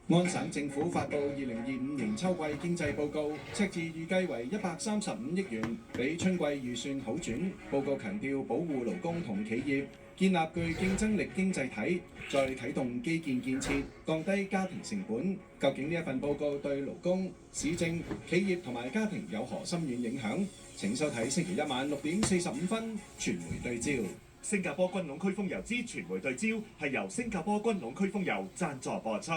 安省政府發布2025年秋季經濟報告，赤字預計為135億元，比春季預算好轉。報告強調保護勞工同企業，建立具競爭力經濟體，再啟動基建建設，降低家庭成本。究竟呢一份報告對勞工、市政、企業同埋家庭有何深遠影響？請收睇星期一晚6點45分，傳媒對焦。新加坡軍龍驅風遊之傳媒對焦係由新加坡軍龍驅風遊贊助播出。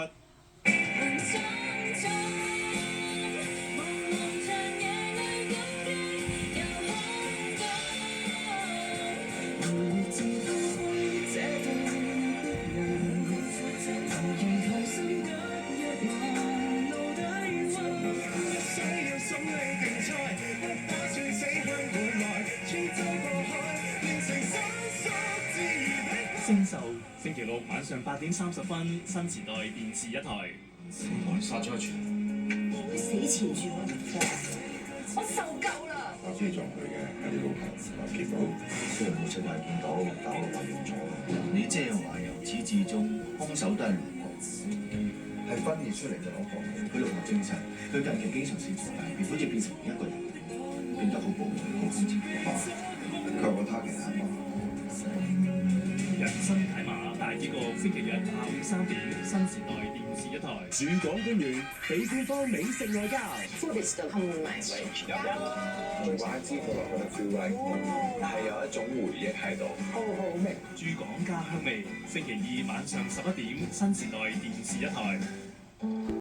星獸星期六晚上8點30分，新時代電視一台。我哋殺咗一場，你死纏住我條貨，我受夠啦！我中意撞佢嘅係你老婆，結果雖然冇親眼見到，但我懷疑咗。你即係話由始至終，兇手都係老婆，係分裂出嚟就老婆。佢老婆精神，佢近期經常性大便，好似變成另一個人，變得好暴力、好瘋癲。佢有個他嘅係嘛？人生解碼大結局，星期日下午3點，新時代電視一台。駐港官員俾官方美食外交。Food is the common language。最怪之佢話覺得 feel like 係有一種回憶喺度，好好味。駐港家鄉味，星期二晚上11點，新時代電視一台。